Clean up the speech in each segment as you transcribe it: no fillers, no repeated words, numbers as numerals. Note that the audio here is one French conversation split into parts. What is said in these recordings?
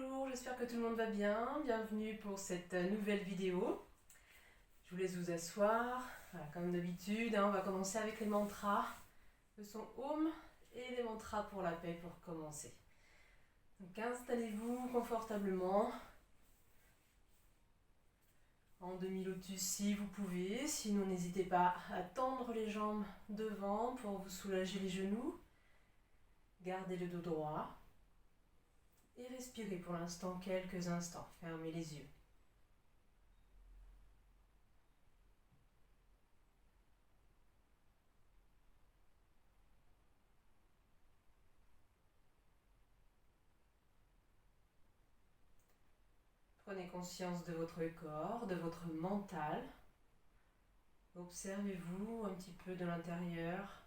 Bonjour, j'espère que tout le monde va bien. Bienvenue pour cette nouvelle vidéo. Je vous laisse vous asseoir. Voilà, comme d'habitude, on va commencer avec les mantras, le son Om et les mantras pour la paix pour commencer. Donc installez-vous confortablement en demi-lotus si vous pouvez. Sinon, n'hésitez pas à tendre les jambes devant pour vous soulager les genoux. Gardez le dos droit. Et respirez pour l'instant quelques instants. Fermez les yeux. Prenez conscience de votre corps, de votre mental. Observez-vous un petit peu de l'intérieur.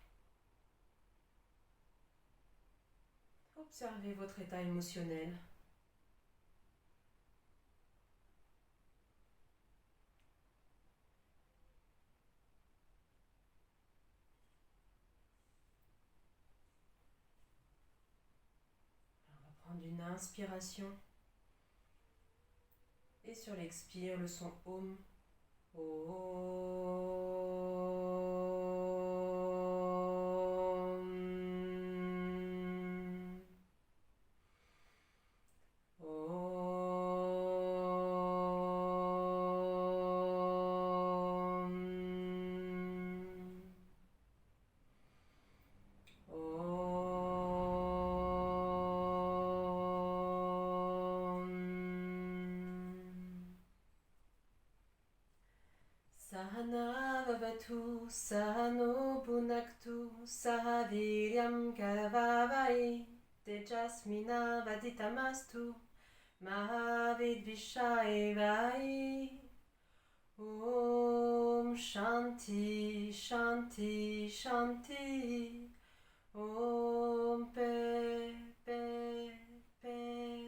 Observez votre état émotionnel. On va prendre une inspiration. Et sur l'expire, le son Om. Sahana vavatu, sahano punaktu, sahaviryam karavavai, tejasmina vaditamastu, mahavidvishayavai. Om Shanti, Shanti, Shanti. Om Paix, Paix, Paix.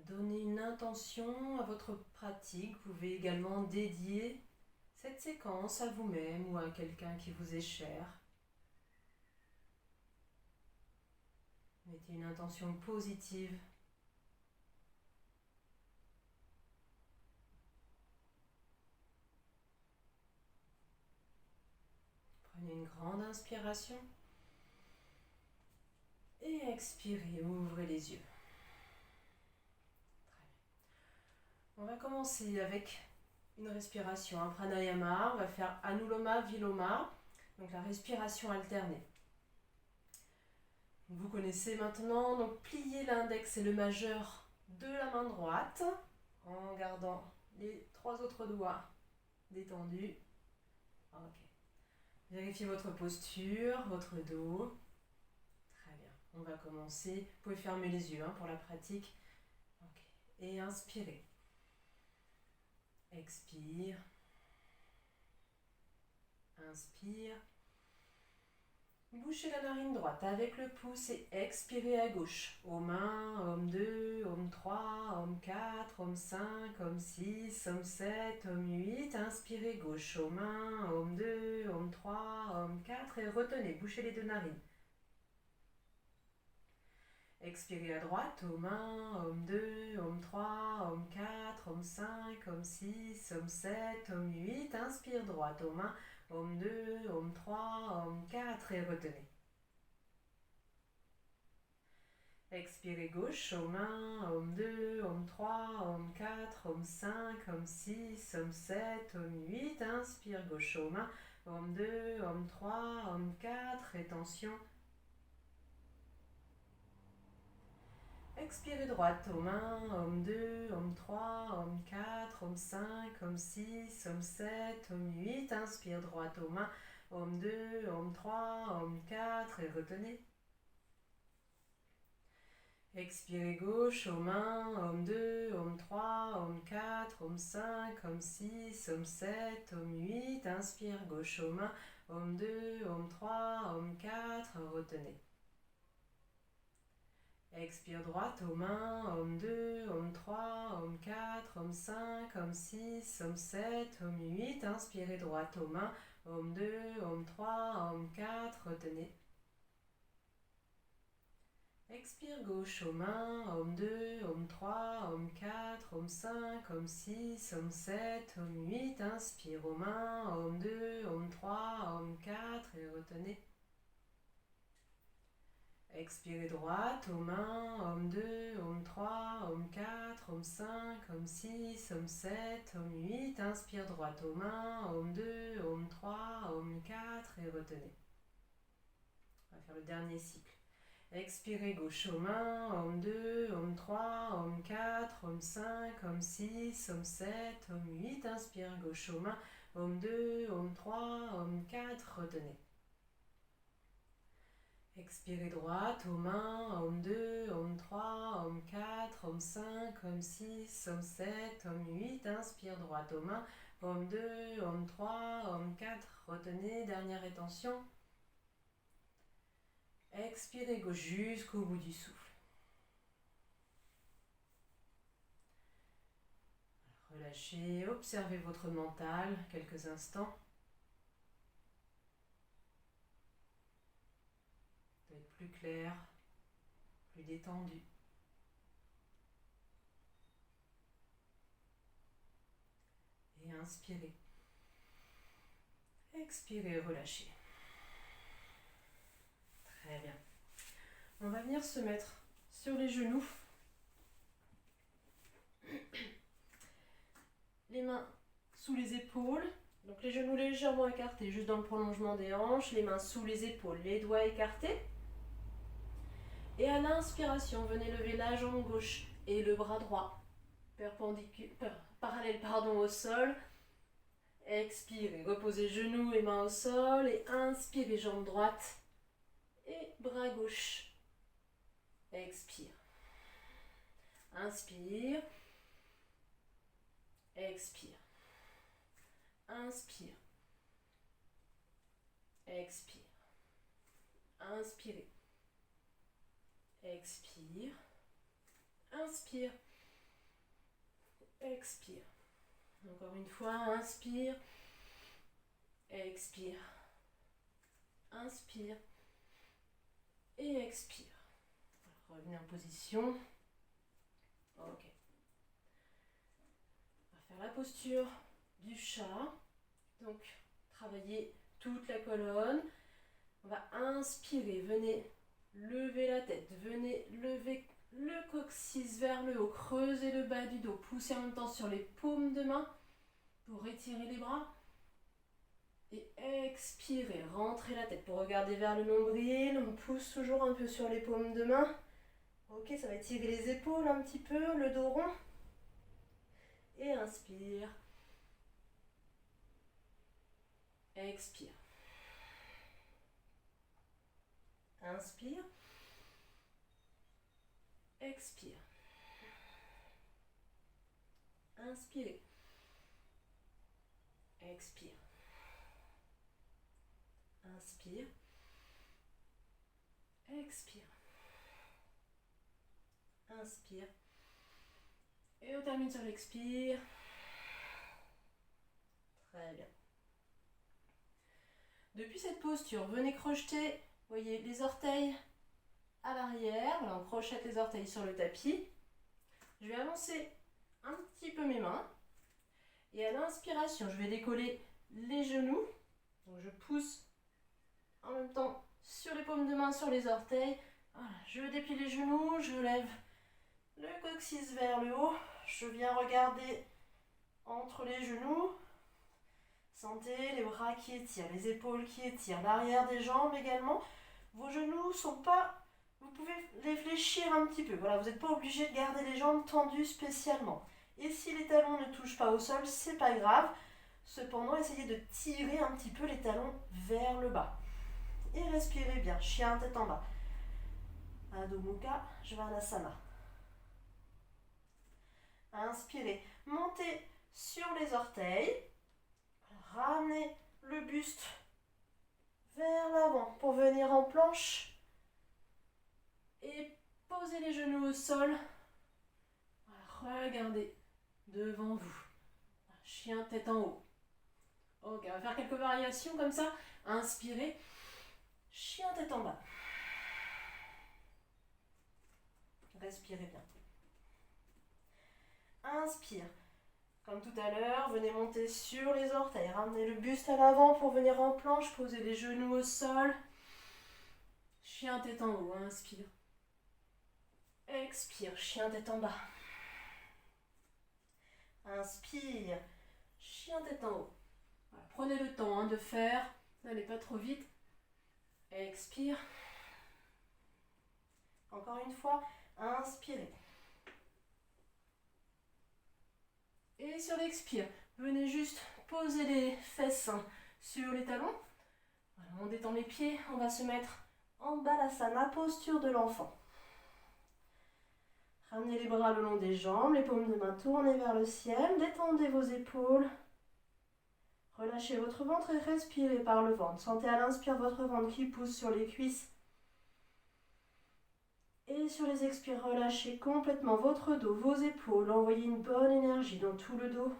Donnez une intention à votre pratique. Vous pouvez également dédier cette séquence à vous-même ou à quelqu'un qui vous est cher. Mettez une intention positive. Prenez une grande inspiration. Et expirez, ouvrez les yeux. On va commencer avec une respiration, un pranayama. On va faire Anuloma Viloma, donc la respiration alternée. Vous connaissez maintenant, donc pliez l'index et le majeur de la main droite en gardant les 3 autres doigts détendus. Ok. Vérifiez votre posture, votre dos. Très bien. On va commencer. Vous pouvez fermer les yeux pour la pratique. Ok. Et inspirez. Expire. Inspire. Bouchez la narine droite avec le pouce et expirez à gauche. Om 1, Om 2, Om 3, Om 4, Om 5, Om 6, Om 7, Om 8. Inspirez gauche. Om 1, Om 2, Om 3, Om 4 et retenez. Bouchez les 2 narines. Expirez à droite. Om 1, Om 2, Om 3, Om 4, Om 5, Om 6, Om 7, Om 8. Inspire droite. Om 1, Om 2, Om 3, Om 4 et retenez. Expirez gauche. Om 1, Om 2, Om 3, Om 4, Om 5, Om 6, Om 7, Om 8. Inspire gauche. Om 1, Om 2, Om 3, Om 4. Rétention. Expirez droite. Om 1, Om 2, Om 3, Om 4, Om 5, Om 6, Om 7, Om 8. Inspire droite. Om 1, Om 2, Om 3, Om 4 et retenez. Expirez gauche. Om 1, Om 2, Om 3, Om 4, Om 5, Om 6, Om 7, Om 8. Inspire gauche. Om 1, Om 2, Om 3, Om 4. Retenez. Expire droite. Om 1, Om 2, Om 3, Om 4, Om 5, Om 6, Om 7, Om 8. Inspirez droite. Om 1, Om 2, Om 3, Om 4, retenez. Expire gauche aux mains, Om 2, Om 3, Om 4, Om 5, Om 6, Om 7, Om 8. Inspire aux mains, Om 2, Om 3, Om 4 et retenez. Expirez droite aux mains, Om 2, Om 3, Om 4, Om 5, Om 6, Om 7, Om 8. Inspire droite aux mains, Om 2, Om 3, Om 4 et retenez. On va faire le dernier cycle. Expirez gauche aux mains, Om 2, Om 3, Om 4, Om 5, Om 6, Om 7, Om 8. Inspire gauche aux mains, Om 2, Om 3, Om 4, retenez. Expirez droite aux mains, Om 2, Om 3, Om 4, Om 5, Om 6, Om 7, Om 8. Inspire droite aux mains, Om 2, Om 3, Om 4, retenez, dernière rétention. Expirez gauche jusqu'au bout du souffle. Relâchez, observez votre mental quelques instants. Vous êtes plus clair, plus détendu. Et inspirez. Expirez, relâchez. Très bien. On va venir se mettre sur les genoux. Les mains sous les épaules. Donc les genoux légèrement écartés, juste dans le prolongement des hanches. Les mains sous les épaules, les doigts écartés. Et à l'inspiration, venez lever la jambe gauche et le bras droit. Parallèle au sol. Expirez, reposez genoux et mains au sol. Et inspirez, jambe droite. Et bras gauche. Expire. Inspire. Expire. Inspire. Expire. Inspirez. Expire. Inspire. Expire. Encore une fois, inspire. Expire. Inspire. Et expire. Revenez en position. Ok. On va faire la posture du chat. Donc, travaillez toute la colonne. On va inspirer. Venez lever la tête. Venez lever le coccyx vers le haut. Creusez le bas du dos. Poussez en même temps sur les paumes de main pour étirer les bras. Et expirez, rentrez la tête pour regarder vers le nombril. On pousse toujours un peu sur les paumes de main. Ok, ça va étirer les épaules un petit peu, le dos rond. Et inspire. Expire. Inspire. Expire. Inspirez. Expire. Inspire. Expire. Inspire. Et on termine sur l'expire. Très bien. Depuis cette posture, venez crocheter, voyez, les orteils à l'arrière. Voilà, on crochette les orteils sur le tapis. Je vais avancer un petit peu mes mains. Et à l'inspiration, je vais décoller les genoux. Donc je pousse en même temps sur les paumes de main, sur les orteils. Voilà, je déplie les genoux, je lève le coccyx vers le haut. Je viens regarder entre les genoux. Sentez les bras qui étirent, les épaules qui étirent, l'arrière des jambes également. Vos genoux sont pas... Vous pouvez les fléchir un petit peu. Voilà, vous n'êtes pas obligé de garder les jambes tendues spécialement. Et si les talons ne touchent pas au sol, c'est pas grave. Cependant, essayez de tirer un petit peu les talons vers le bas. Et respirez bien, chien tête en bas. Adho Mukha Svanasana. Inspirez, montez sur les orteils. Ramenez le buste vers l'avant pour venir en planche. Et posez les genoux au sol. Regardez devant vous. Chien tête en haut. Ok, on va faire quelques variations comme ça. Inspirez. Chien tête en bas. Respirez bien. Inspire. Comme tout à l'heure, venez monter sur les orteils. Ramenez le buste à l'avant pour venir en planche. Posez les genoux au sol. Chien tête en haut. Inspire. Expire. Chien tête en bas. Inspire. Chien tête en haut. Voilà, prenez le temps de faire. N'allez pas trop vite. Expire. Encore une fois. Inspirez. Et sur l'expire, venez juste poser les fesses sur les talons. Voilà, on détend les pieds, on va se mettre en balasana, posture de l'enfant. Ramenez les bras le long des jambes, les paumes de main tournées vers le ciel, détendez vos épaules. Relâchez votre ventre et respirez par le ventre. Sentez à l'inspire votre ventre qui pousse sur les cuisses. Et sur les expires, relâchez complètement votre dos, vos épaules. Envoyez une bonne énergie dans tout le dos.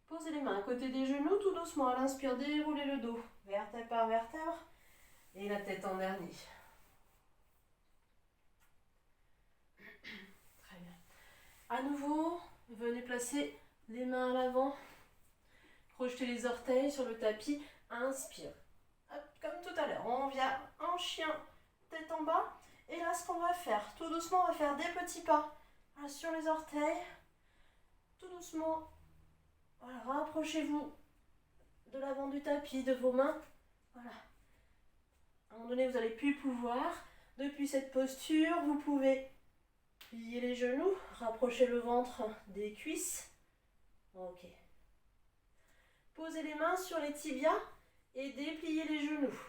Posez les mains à côté des genoux, tout doucement. À l'inspire, déroulez le dos, vertèbre par vertèbre. Et la tête en dernier. Très bien. À nouveau, venez placer les mains à l'avant. Projetez les orteils sur le tapis. Inspire. Hop, comme tout à l'heure, on vient en chien, tête en bas. Et là, ce qu'on va faire, tout doucement, on va faire des petits pas sur les orteils. Tout doucement. Voilà, rapprochez-vous de l'avant du tapis, de vos mains. Voilà. À un moment donné, vous n'allez plus pouvoir. Depuis cette posture, vous pouvez plier les genoux, rapprocher le ventre des cuisses. Ok. Posez les mains sur les tibias et dépliez les genoux.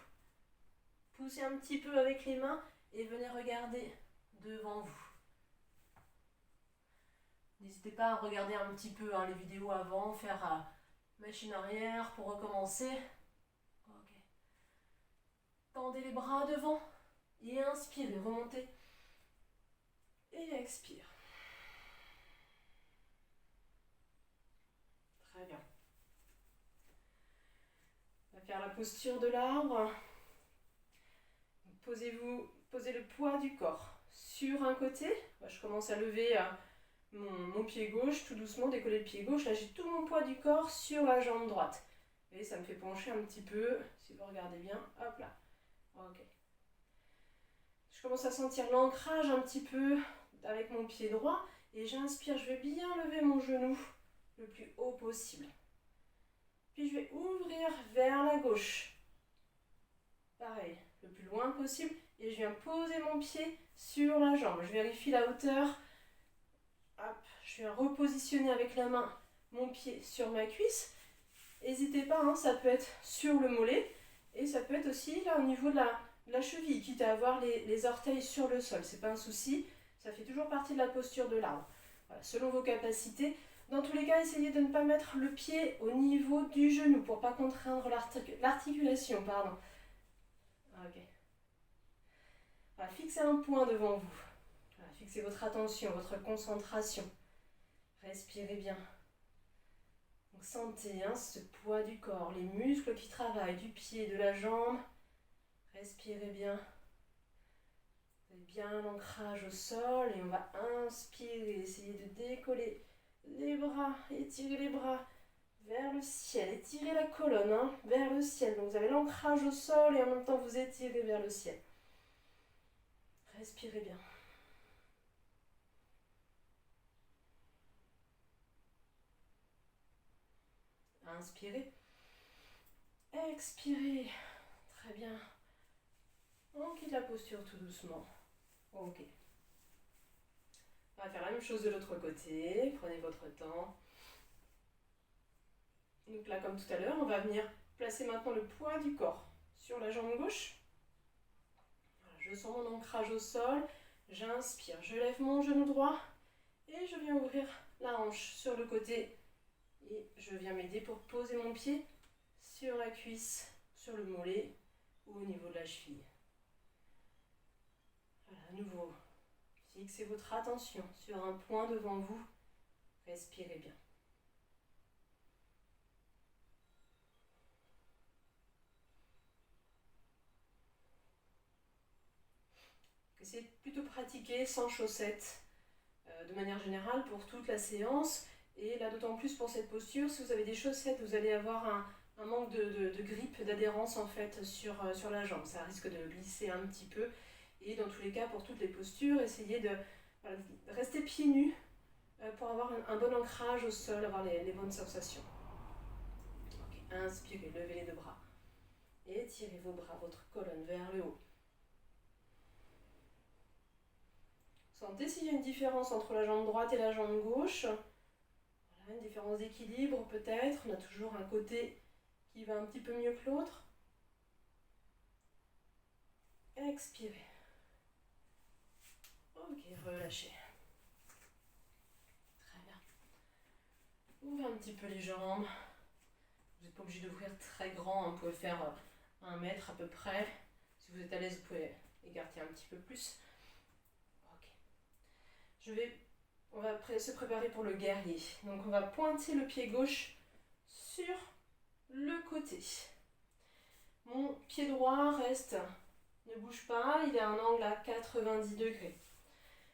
Poussez un petit peu avec les mains et venez regarder devant vous. N'hésitez pas à regarder un petit peu les vidéos avant, faire machine arrière pour recommencer. Ok. Tendez les bras devant et inspirez, remontez. Et expire. Très bien. On va faire la posture de l'arbre. Posez le poids du corps sur un côté. Je commence à lever mon pied gauche, tout doucement, décoller le pied gauche. Là, j'ai tout mon poids du corps sur la jambe droite. Et ça me fait pencher un petit peu, si vous regardez bien. Hop là. Ok. Je commence à sentir l'ancrage un petit peu avec mon pied droit. Et j'inspire, je vais bien lever mon genou le plus haut possible. Puis je vais ouvrir vers la gauche. Pareil, le plus loin possible. Et je viens poser mon pied sur la jambe. Je vérifie la hauteur. Hop, je viens repositionner avec la main mon pied sur ma cuisse. N'hésitez pas, ça peut être sur le mollet. Et ça peut être aussi là au niveau de la cheville, quitte à avoir les orteils sur le sol. C'est pas un souci. Ça fait toujours partie de la posture de l'arbre. Voilà, selon vos capacités. Dans tous les cas, essayez de ne pas mettre le pied au niveau du genou pour ne pas contraindre l'articulation. Ok. Voilà, fixez un point devant vous. Voilà, fixez votre attention, votre concentration. Respirez bien. Donc sentez ce poids du corps, les muscles qui travaillent, du pied, de la jambe. Respirez bien. Vous avez bien l'ancrage au sol et on va inspirer, essayer de décoller les bras, étirer les bras vers le ciel, étirez la colonne vers le ciel. Donc vous avez l'ancrage au sol et en même temps vous étirez vers le ciel. Respirez bien. Inspirez. Expirez. Très bien. On quitte la posture tout doucement. Ok. On va faire la même chose de l'autre côté. Prenez votre temps. Donc là, comme tout à l'heure, on va venir placer maintenant le poids du corps sur la jambe gauche. Voilà, je sens mon ancrage au sol. J'inspire, je lève mon genou droit et je viens ouvrir la hanche sur le côté. Et je viens m'aider pour poser mon pied sur la cuisse, sur le mollet ou au niveau de la cheville. Voilà, à nouveau, fixez votre attention sur un point devant vous. Respirez bien. Essayez de plutôt pratiquer sans chaussettes de manière générale pour toute la séance. Et là, d'autant plus pour cette posture, si vous avez des chaussettes, vous allez avoir un manque de grippe, d'adhérence en fait sur la jambe. Ça risque de glisser un petit peu. Et dans tous les cas, pour toutes les postures, essayez de rester pieds nus pour avoir un bon ancrage au sol, avoir les bonnes sensations. Okay. Inspirez, levez les deux bras. Et tirez vos bras, votre colonne vers le haut. Sentez s'il y a une différence entre la jambe droite et la jambe gauche. Voilà, une différence d'équilibre peut-être. On a toujours un côté qui va un petit peu mieux que l'autre. Expirez. Ok, relâchez. Très bien. Ouvrez un petit peu les jambes. Vous n'êtes pas obligé d'ouvrir très grand. Hein. Vous pouvez faire 1 mètre à peu près. Si vous êtes à l'aise, vous pouvez écarter un petit peu plus. On va se préparer pour le guerrier. Donc on va pointer le pied gauche sur le côté. Mon pied droit reste, ne bouge pas, il est à un angle à 90 degrés.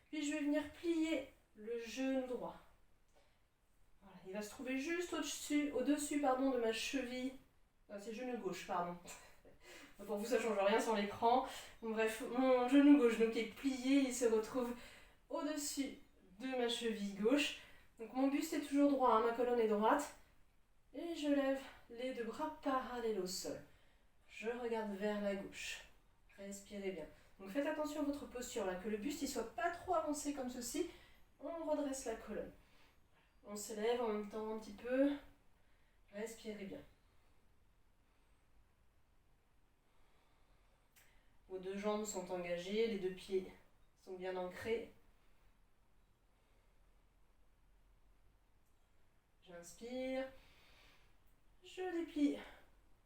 Puis je vais venir plier le genou droit. Voilà, il va se trouver juste au-dessus de ma cheville. C'est genou gauche, pardon. Pour vous, ça ne change rien sur l'écran. Bref, mon genou gauche donc, est plié, il se retrouve au-dessus de ma cheville gauche. Donc mon buste est toujours droit, hein, ma colonne est droite. Et je lève les deux bras parallèles au sol. Je regarde vers la gauche. Respirez bien. Donc faites attention à votre posture là, que le buste ne soit pas trop avancé comme ceci. On redresse la colonne. On s'élève en même temps un petit peu. Respirez bien. Vos deux jambes sont engagées, les deux pieds sont bien ancrés. J'inspire, je déplie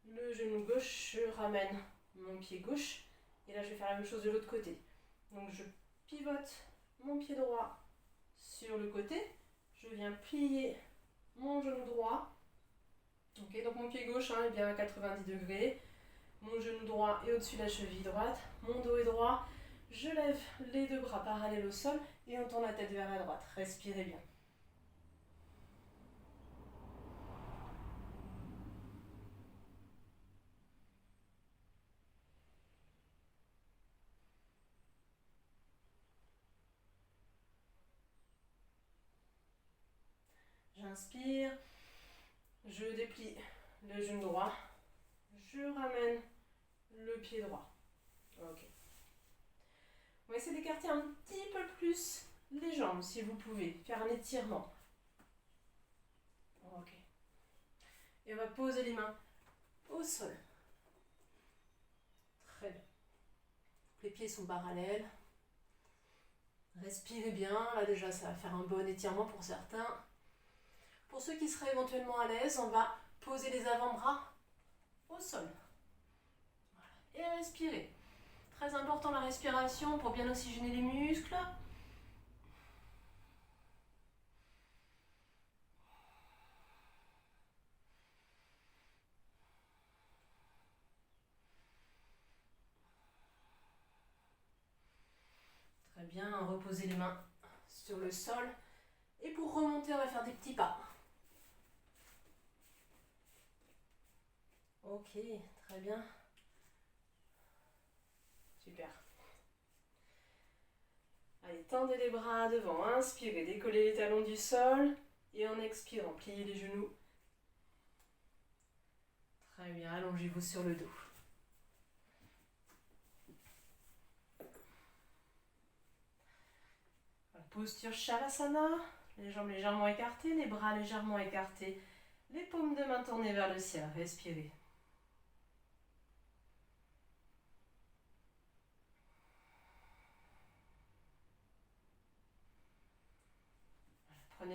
le genou gauche, je ramène mon pied gauche et là je vais faire la même chose de l'autre côté. Donc je pivote mon pied droit sur le côté, je viens plier mon genou droit. Ok, donc mon pied gauche est bien à 90 degrés, mon genou droit est au-dessus de la cheville droite, mon dos est droit, je lève les deux bras parallèles au sol et on tourne la tête vers la droite. Respirez bien. J'inspire, je déplie le genou droit, je ramène le pied droit. Ok. On va essayer d'écarter un petit peu plus les jambes si vous pouvez, faire un étirement. Ok. Et on va poser les mains au sol. Très bien. Les pieds sont parallèles. Respirez bien, là déjà ça va faire un bon étirement pour certains. Pour ceux qui seraient éventuellement à l'aise, on va poser les avant-bras au sol. Voilà. Et respirez. Très important la respiration pour bien oxygéner les muscles. Très bien, reposez les mains sur le sol. Et pour remonter, on va faire des petits pas. Ok, très bien. Super. Allez, tendez les bras devant, inspirez, décollez les talons du sol. Et en expirant, pliez les genoux. Très bien, allongez-vous sur le dos. Posture Shavasana, les jambes légèrement écartées, les bras légèrement écartés, les paumes de main tournées vers le ciel. Respirez.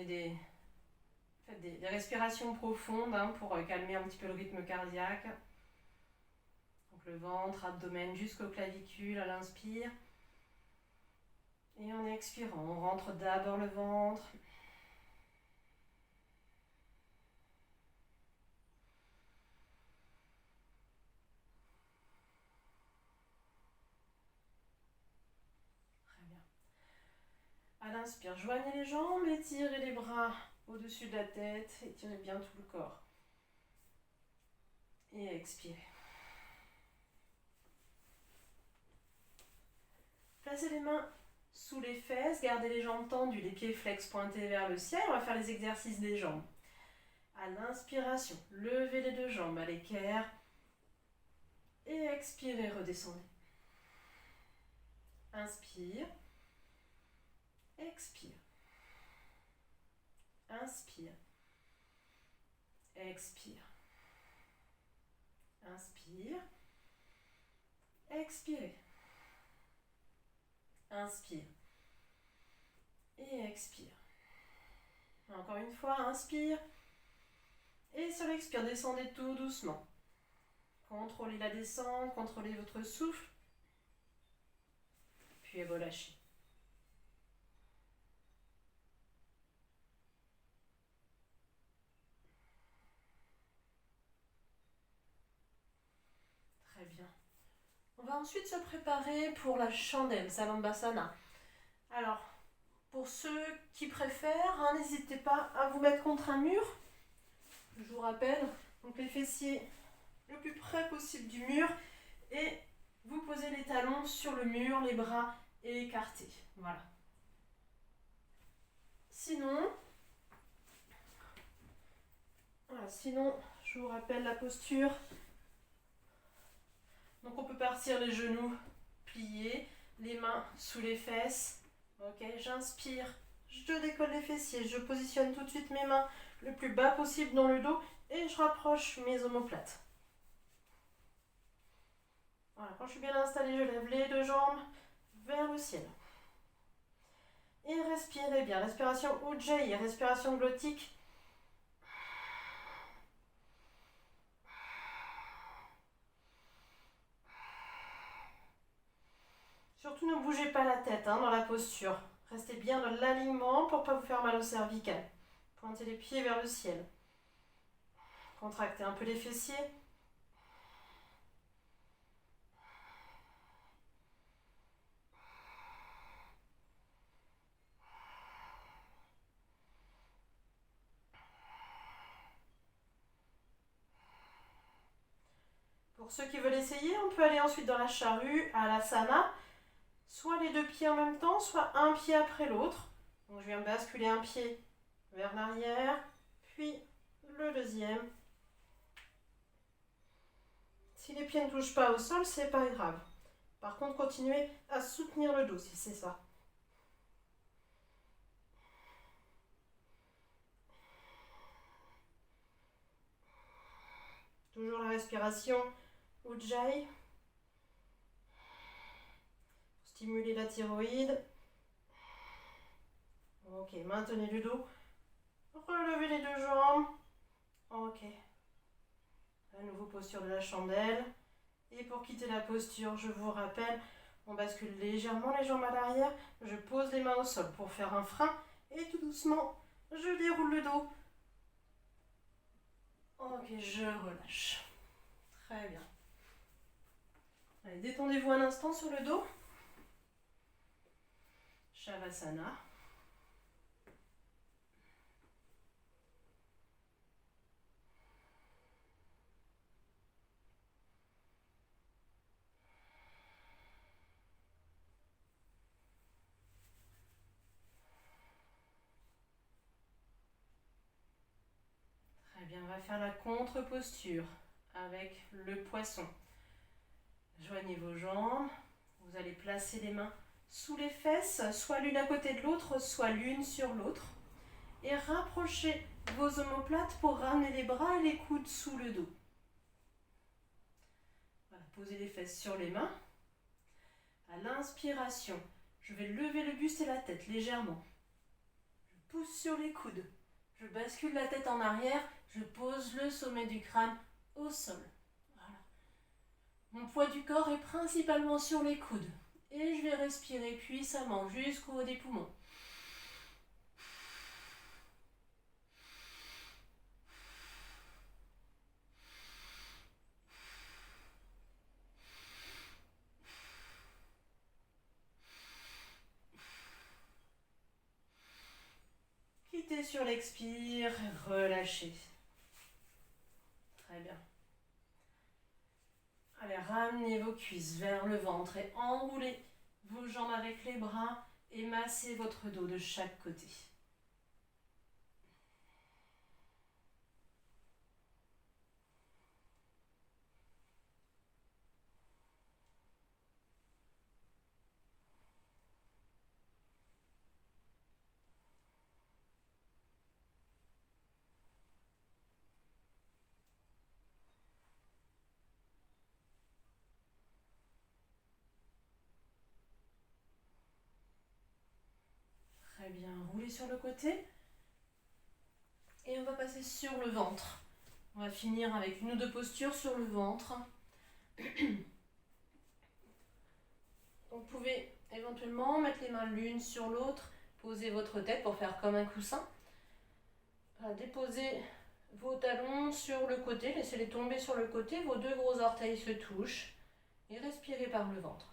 Prenez faites des respirations profondes hein, pour calmer un petit peu le rythme cardiaque. Donc le ventre, abdomen jusqu'aux clavicules à l'inspire. Et en expirant, on rentre d'abord le ventre. Très bien. À l'inspire, joignez les jambes, étirez les bras au-dessus de la tête, étirez bien tout le corps. Et expirez. Placez les mains sous les fesses, gardez les jambes tendues, les pieds flex pointés vers le ciel. On va faire les exercices des jambes. À l'inspiration, levez les deux jambes à l'équerre. Et expirez, redescendez. Inspire. Expire. Inspire. Expire. Inspire. Expirez. Inspire. Et expire. Encore une fois, inspire. Et sur l'expire, descendez tout doucement. Contrôlez la descente, contrôlez votre souffle. Puis relâchez. Très bien. On va ensuite se préparer pour la chandelle, Salambasana. Alors, pour ceux qui préfèrent, hein, n'hésitez pas à vous mettre contre un mur. Je vous rappelle, donc les fessiers le plus près possible du mur et vous posez les talons sur le mur, les bras écartés. Voilà. Sinon, je vous rappelle la posture. Donc on peut partir les genoux pliés, les mains sous les fesses. Ok, j'inspire, je décolle les fessiers, je positionne tout de suite mes mains le plus bas possible dans le dos et je rapproche mes omoplates. Voilà, quand je suis bien installée, je lève les deux jambes vers le ciel. Et respirez bien, respiration Ujjayi, respiration glottique. Surtout ne bougez pas la tête dans la posture. Restez bien dans l'alignement pour ne pas vous faire mal au cervical. Pointez les pieds vers le ciel. Contractez un peu les fessiers. Pour ceux qui veulent essayer, on peut aller ensuite dans la charrue, à l'asana. Soit les deux pieds en même temps, soit un pied après l'autre. Donc je viens basculer un pied vers l'arrière, puis le deuxième. Si les pieds ne touchent pas au sol, c'est pas grave. Par contre, continuez à soutenir le dos si c'est ça. Toujours la respiration Ujjayi. Stimuler la thyroïde. Ok, maintenez le dos. Relevez les deux jambes. Ok. À nouveau, posture de la chandelle. Et pour quitter la posture, je vous rappelle, on bascule légèrement les jambes à l'arrière. Je pose les mains au sol pour faire un frein. Et tout doucement, je déroule le dos. Ok, je relâche. Très bien. Allez, détendez-vous un instant sur le dos. Shavasana. Très bien, on va faire la contre-posture avec le poisson. Joignez vos jambes. Vous allez placer les mains sous les fesses, soit l'une à côté de l'autre, soit l'une sur l'autre. Et rapprochez vos omoplates pour ramener les bras et les coudes sous le dos. Voilà, posez les fesses sur les mains. À l'inspiration, je vais lever le buste et la tête légèrement. Je pousse sur les coudes. Je bascule la tête en arrière, je pose le sommet du crâne au sol. Voilà. Mon poids du corps est principalement sur les coudes. Et je vais respirer puissamment jusqu'au haut des poumons. Quittez sur l'expire, relâchez. Très bien. Allez, ramenez vos cuisses vers le ventre et enroulez vos jambes avec les bras et massez votre dos de chaque côté. Très bien, roulez sur le côté. Et on va passer sur le ventre. On va finir avec une ou deux postures sur le ventre. Vous pouvez éventuellement mettre les mains l'une sur l'autre, poser votre tête pour faire comme un coussin. Déposez vos talons sur le côté, laissez-les tomber sur le côté, vos deux gros orteils se touchent et respirez par le ventre.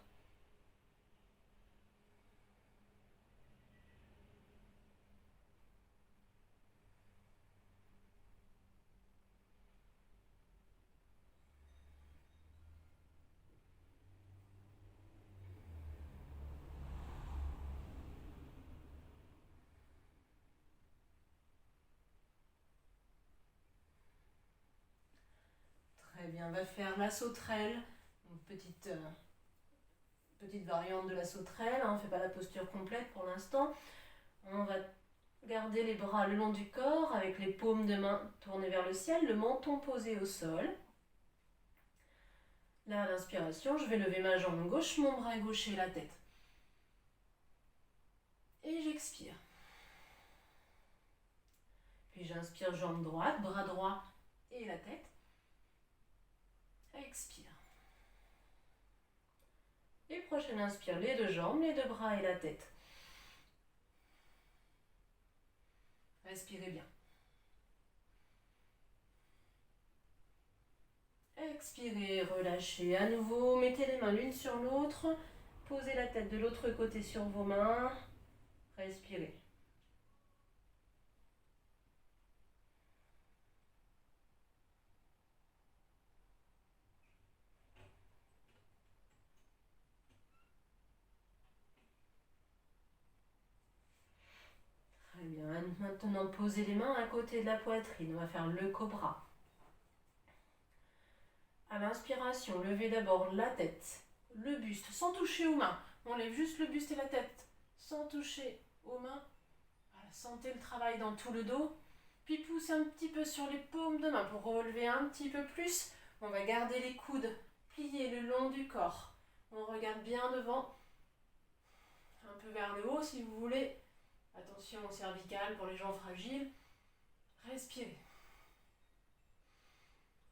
Très bien, on va faire la sauterelle, une petite variante de la sauterelle, on ne fait pas la posture complète pour l'instant. On va garder les bras le long du corps avec les paumes de main tournées vers le ciel, le menton posé au sol. Là, à l'inspiration, je vais lever ma jambe gauche, mon bras gauche et la tête. Et j'expire. Puis j'inspire, jambe droite, bras droit et la tête. Expire. Et prochaine inspire, les deux jambes, les deux bras et la tête. Respirez bien. Expirez, relâchez à nouveau, mettez les mains l'une sur l'autre, posez la tête de l'autre côté sur vos mains, respirez. Très bien, maintenant posez les mains à côté de la poitrine, on va faire le cobra. À l'inspiration, levez d'abord la tête, le buste, sans toucher aux mains. On lève juste le buste et la tête, sans toucher aux mains. Voilà, sentez le travail dans tout le dos. Puis poussez un petit peu sur les paumes de main pour relever un petit peu plus. On va garder les coudes pliés le long du corps. On regarde bien devant, un peu vers le haut si vous voulez. Attention au cervical pour les gens fragiles. Respirez.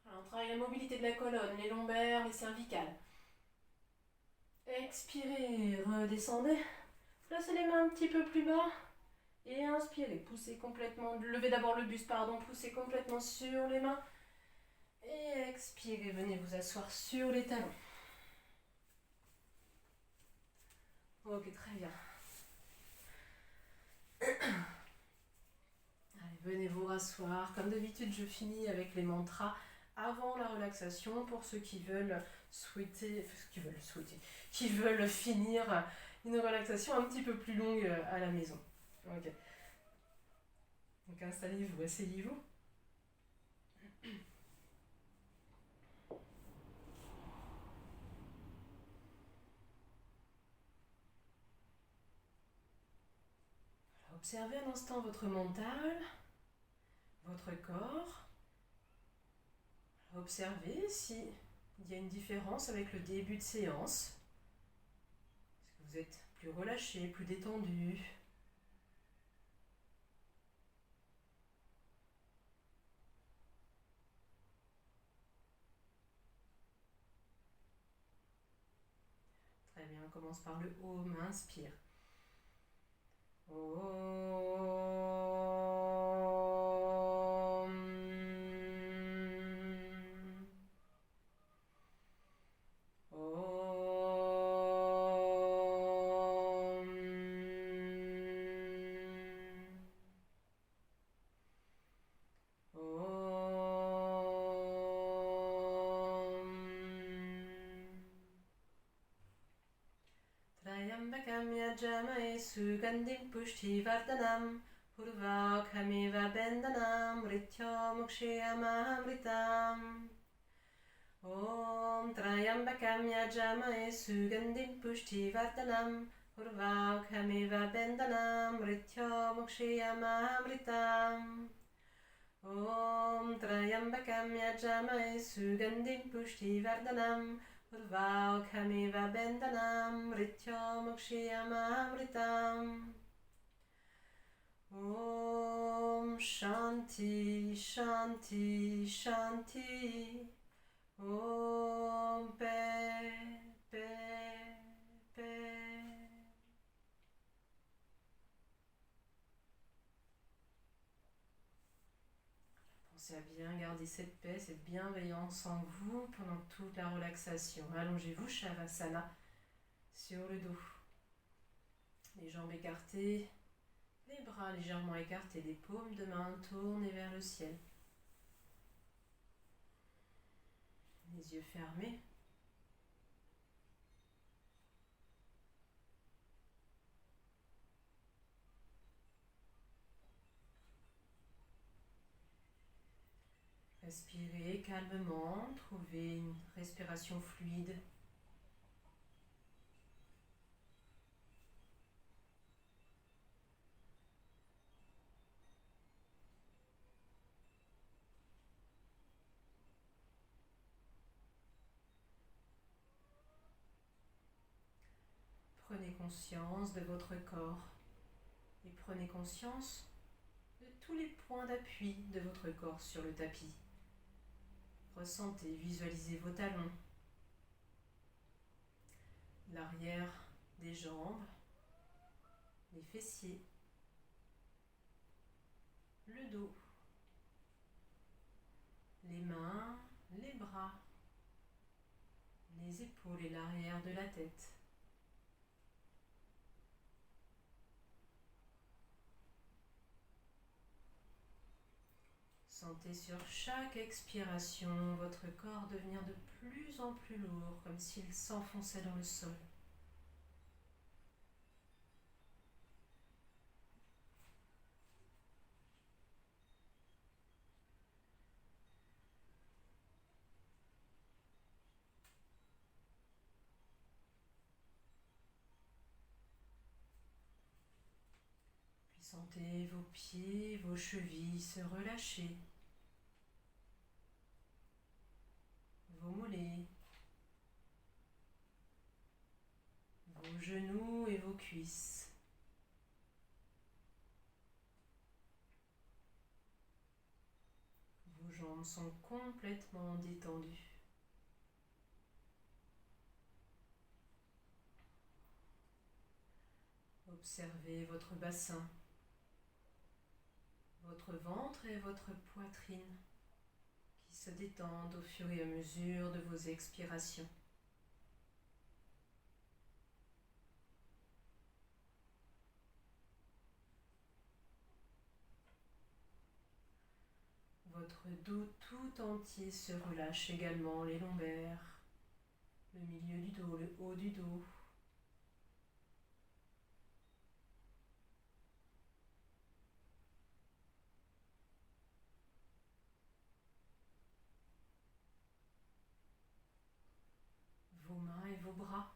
Alors, on travaille la mobilité de la colonne, les lombaires, les cervicales. Expirez, redescendez. Placez les mains un petit peu plus bas. Et inspirez, poussez complètement, levez d'abord le buste, poussez complètement sur les mains. Et expirez, venez vous asseoir sur les talons. Ok, très bien. Allez, venez vous rasseoir. Comme d'habitude, je finis avec les mantras avant la relaxation pour ceux qui veulent qui veulent finir une relaxation un petit peu plus longue à la maison. Ok. Donc installez-vous, asseyez-vous. Observez un instant votre mental, votre corps. Observez s'il y a une différence avec le début de séance. Est-ce que vous êtes plus relâché, plus détendu? bien, on commence par le Om, inspire. Om. Trayambakam yajamaye sugandim pushtivardhanam purvakamiva bendanam rityamukshayamamritam. Om Trayambakam yajamaye sugandim pushtivardhanam purvakamiva bendanam rityamukshayamamritam. Om Trayambakam yajamaye sugandim pushtivardhanam purvakamiva bendanam rityamukshayamamritam. Om Shanti Shanti Shanti. Om paix, paix, paix. Pensez à bien garder cette paix, cette bienveillance en vous pendant toute la relaxation. Allongez-vous, Shavasana, sur le dos. Les jambes écartées, les bras légèrement écartés, les paumes de main tournées vers le ciel. Les yeux fermés. Respirez calmement, trouvez une respiration fluide. Prenez conscience de votre corps et prenez conscience de tous les points d'appui de votre corps sur le tapis. Ressentez, visualisez vos talons, l'arrière des jambes, les fessiers, le dos, les mains, les bras, les épaules et l'arrière de la tête. Sentez sur chaque expiration votre corps devenir de plus en plus lourd, comme s'il s'enfonçait dans le sol. Puis sentez vos pieds, vos chevilles se relâcher. Vos mollets, vos genoux et vos cuisses. Vos jambes sont complètement détendues. Observez votre bassin, votre ventre et votre poitrine qui se détendent au fur et à mesure de vos expirations. Votre dos tout entier se relâche également, les lombaires, le milieu du dos, le haut du dos. Vos mains et vos bras.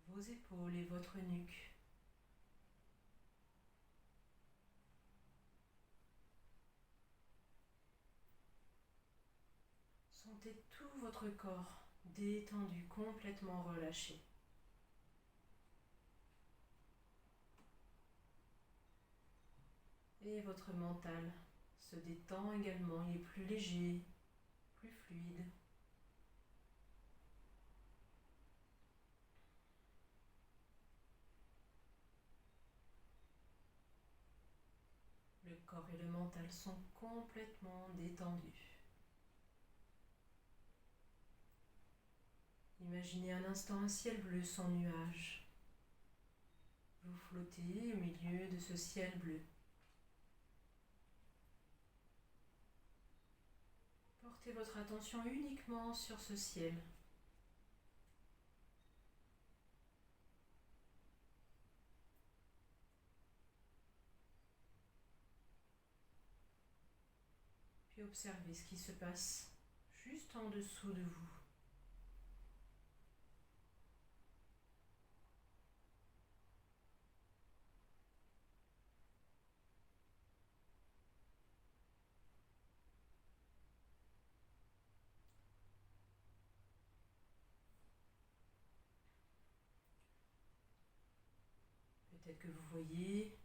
Vos épaules et votre nuque. Sentez tout votre corps détendu, complètement relâché. Et votre mental se détend également, il est plus léger, plus fluide. Le corps et le mental sont complètement détendus. Imaginez un instant un ciel bleu sans nuages. Vous flottez au milieu de ce ciel bleu. Portez votre attention uniquement sur ce ciel. Puis observez ce qui se passe juste en dessous de vous. Peut-être que vous voyez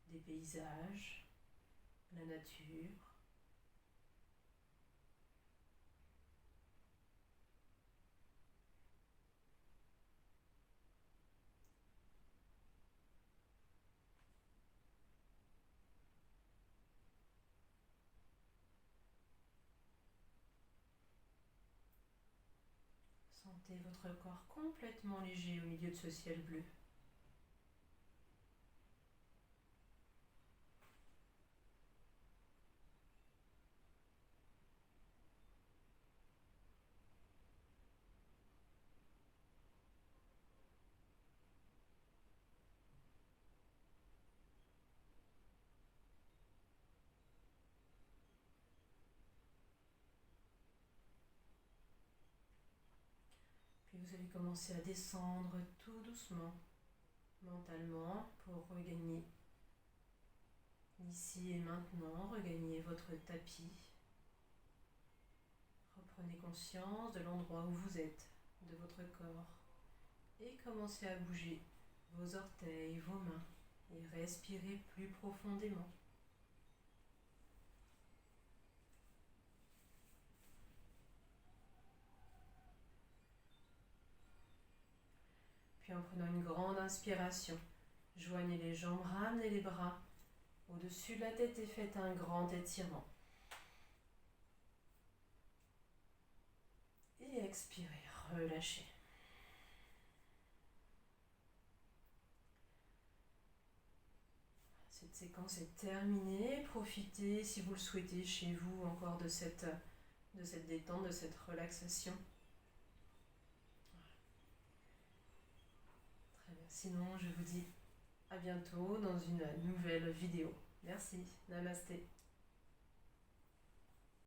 des paysages, la nature. Sentez votre corps complètement léger au milieu de ce ciel bleu. Puis vous allez commencer à descendre tout doucement, mentalement, pour regagner ici et maintenant, regagner votre tapis. Reprenez conscience de l'endroit où vous êtes, de votre corps, et commencez à bouger vos orteils, vos mains, et respirez plus profondément. Puis en prenant une grande inspiration, joignez les jambes, ramenez les bras au-dessus de la tête et faites un grand étirement. Et expirez, relâchez. Cette séquence est terminée. Profitez, si vous le souhaitez, chez vous encore de cette détente, de cette relaxation. Très bien. Sinon, je vous dis à bientôt dans une nouvelle vidéo. Merci. Namasté.